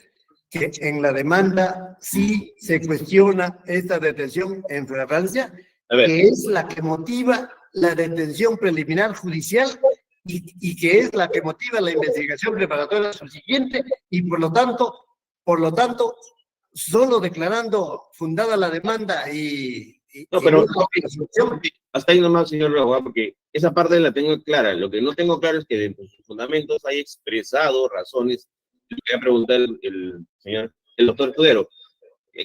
que en la demanda sí se cuestiona esta detención en flagrancia, A ver, que es la que motiva la detención preliminar judicial y que es la que motiva la investigación preparatoria subsiguiente, y por lo tanto, solo declarando fundada la demanda no, pero resolución. hasta ahí nomás, señor abogado, porque esa parte la tengo clara. Lo que no tengo claro es que dentro de sus fundamentos hay expresado razones. Le voy a preguntar el doctor Escudero.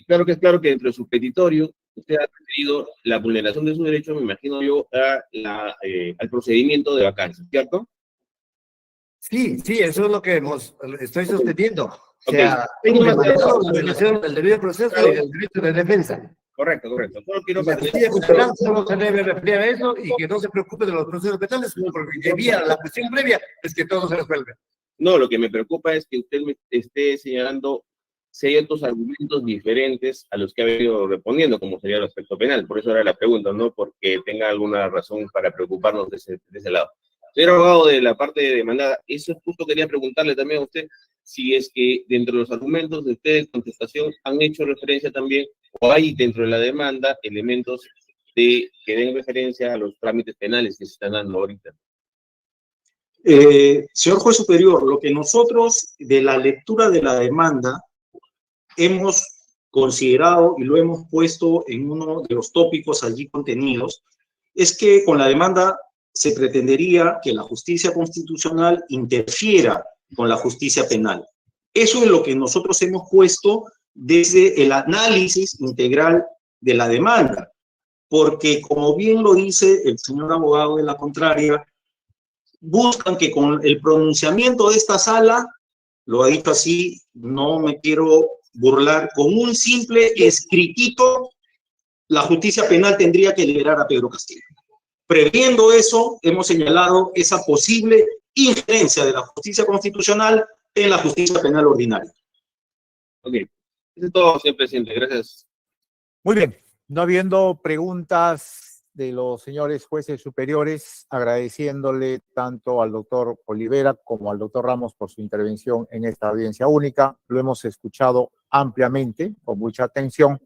Claro que es claro que dentro de su petitorio usted ha referido la vulneración de su derecho, me imagino yo, al procedimiento de vacancia, ¿cierto? Sí, eso es lo que estoy sosteniendo. O Ok. sea, la violación del debido proceso y del derecho de defensa. Correcto. Solo quiero La justicia constitucional solo se debe referir a eso y que no se preocupe de los procesos penales, porque vía la cuestión previa es que todo se resuelve. No, lo que me preocupa es que usted me esté señalando ciertos argumentos diferentes a los que ha venido respondiendo, como sería el aspecto penal. Por eso era la pregunta, no porque tenga alguna razón para preocuparnos de ese lado. Señor abogado, de la parte de demandada, eso justo quería preguntarle también a usted si es que dentro de los argumentos de ustedes de contestación han hecho referencia también, o hay dentro de la demanda elementos que den referencia a los trámites penales que se están dando ahorita. Señor juez superior, lo que nosotros de la lectura de la demanda hemos considerado y lo hemos puesto en uno de los tópicos allí contenidos, es que con la demanda se pretendería que la justicia constitucional interfiera con la justicia penal. Eso es lo que nosotros hemos puesto desde el análisis integral de la demanda, porque como bien lo dice el señor abogado de la contraria, buscan que con el pronunciamiento de esta sala, lo ha dicho así, no me quiero burlar, con un simple escritito, la justicia penal tendría que liberar a Pedro Castillo. Previendo eso, hemos señalado esa posible injerencia de la justicia constitucional en la justicia penal ordinaria. Ok, eso es todo, señor presidente. Gracias. Muy bien. No habiendo preguntas de los señores jueces superiores, agradeciéndole tanto al doctor Olivera como al doctor Ramos por su intervención en esta audiencia única. Lo hemos escuchado ampliamente, con mucha atención,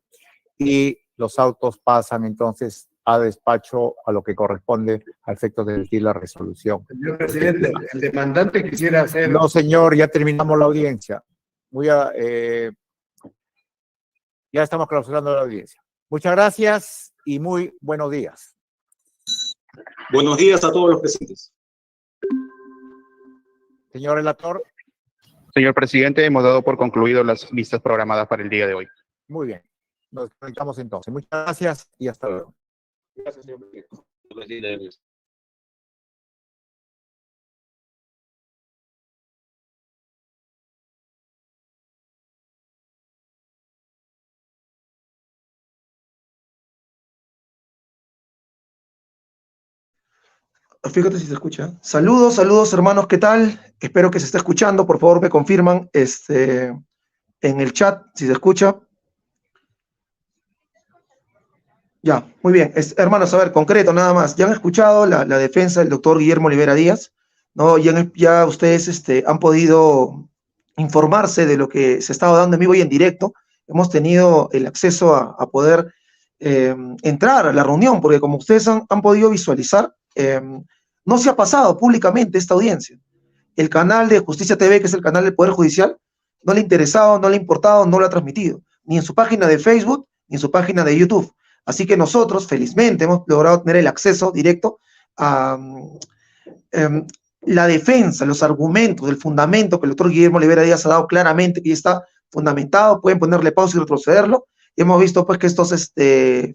y los autos pasan entonces a despacho a lo que corresponde a efectos de emitir la resolución. Señor presidente, el demandante quisiera hacer... No, señor, ya terminamos la audiencia. Ya estamos clausurando la audiencia. Muchas gracias y muy buenos días. Buenos días a todos los presentes. Señor relator. Señor presidente, hemos dado por concluido las listas programadas para el día de hoy. Muy bien. Nos conectamos entonces. Muchas gracias y hasta luego. Gracias, señor presidente. Presidente. Fíjate si se escucha. Saludos, saludos hermanos, ¿qué tal? Espero que se esté escuchando, por favor me confirman en el chat si se escucha. Ya, muy bien. Hermanos, a ver, concreto nada más. Ya han escuchado la defensa del doctor Guillermo Olivera Díaz, ¿no? Ya ustedes han podido informarse de lo que se estaba dando en vivo y en directo. Hemos tenido el acceso a poder entrar a la reunión, porque como ustedes han podido visualizar, no se ha pasado públicamente esta audiencia. El canal de Justicia TV, que es el canal del Poder Judicial, no le ha interesado, no le ha importado, no lo ha transmitido, ni en su página de Facebook, ni en su página de YouTube. Así que nosotros, felizmente, hemos logrado tener el acceso directo a la defensa, los argumentos, el fundamento que el doctor Guillermo Olivera Díaz ha dado claramente, que ya está fundamentado, pueden ponerle pausa y retrocederlo. Y hemos visto pues que estos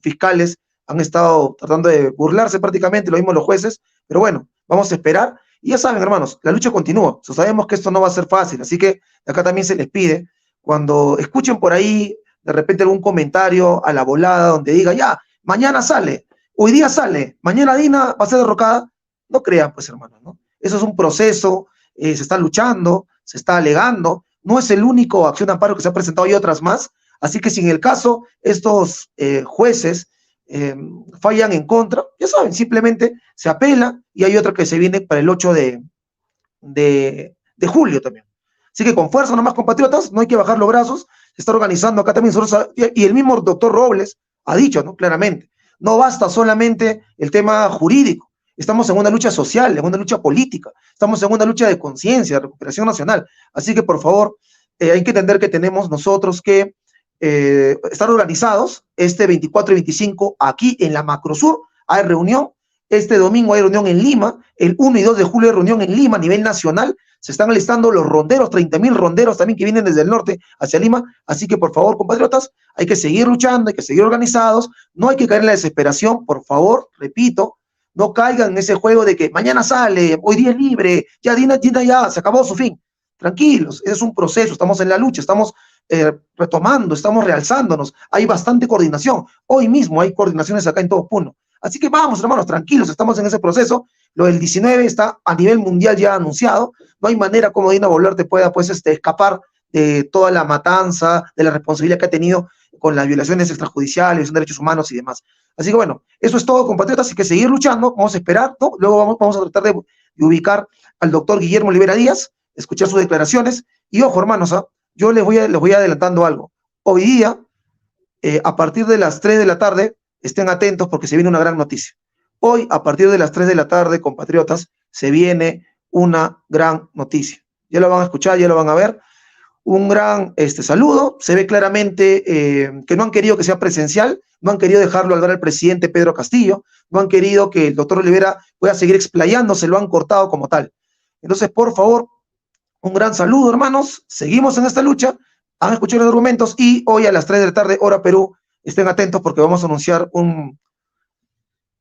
fiscales han estado tratando de burlarse prácticamente, lo mismo los jueces, pero bueno, vamos a esperar. Y ya saben, hermanos, la lucha continúa. Sabemos que esto no va a ser fácil, así que acá también se les pide, cuando escuchen por ahí de repente algún comentario a la volada donde diga, ya, mañana sale, hoy día sale, mañana Dina va a ser derrocada, no crean, pues, hermanos, ¿no? Eso es un proceso, se está luchando, se está alegando, no es el único acción de amparo que se ha presentado, hay otras más, así que si en el caso estos jueces fallan en contra, ya saben, simplemente se apela y hay otra que se viene para el 8 de julio también. Así que con fuerza nomás, compatriotas, no hay que bajar los brazos, se está organizando acá también, y el mismo doctor Robles ha dicho, ¿no? Claramente, no basta solamente el tema jurídico, estamos en una lucha social, en una lucha política, estamos en una lucha de conciencia, de recuperación nacional, así que por favor, hay que entender que tenemos nosotros que estar organizados. Este 24 y 25 aquí en la Macrosur hay reunión, este domingo hay reunión en Lima, el 1 y 2 de julio hay reunión en Lima a nivel nacional, se están alistando los ronderos, 30.000 ronderos también que vienen desde el norte hacia Lima, así que por favor, compatriotas, hay que seguir luchando, hay que seguir organizados, no hay que caer en la desesperación, por favor, repito, no caigan en ese juego de que mañana sale, hoy día es libre, ya Dina ya, se acabó su fin. Tranquilos, ese es un proceso, estamos en la lucha, estamos retomando, estamos realzándonos, hay bastante coordinación, hoy mismo hay coordinaciones acá en todo Puno, así que vamos hermanos, tranquilos, estamos en ese proceso, lo del 19 está a nivel mundial ya anunciado, no hay manera como Dina Boluarte pueda pues escapar de toda la matanza, de la responsabilidad que ha tenido con las violaciones extrajudiciales, de derechos humanos y demás. Así que bueno, eso es todo, compatriotas, hay que seguir luchando, vamos a esperar, ¿no? Luego vamos a tratar de ubicar al doctor Guillermo Olivera Díaz, escuchar sus declaraciones, y ojo hermanos, yo les voy adelantando algo. Hoy día, a partir de las 3 de la tarde, estén atentos porque se viene una gran noticia. Hoy, a partir de las 3 de la tarde, compatriotas, se viene una gran noticia. Ya lo van a escuchar, ya lo van a ver. Un gran saludo. Se ve claramente que no han querido que sea presencial, no han querido dejarlo hablar al presidente Pedro Castillo, no han querido que el doctor Olivera pueda seguir explayándose, lo han cortado como tal. Entonces, por favor, un gran saludo, hermanos. Seguimos en esta lucha. Han escuchado los argumentos y hoy a las 3 de la tarde, hora Perú, estén atentos porque vamos a anunciar una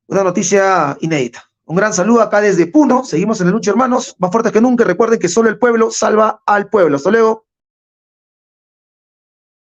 noticia inédita. Un gran saludo acá desde Puno. Seguimos en la lucha, hermanos. Más fuertes que nunca. Recuerden que solo el pueblo salva al pueblo. Hasta luego.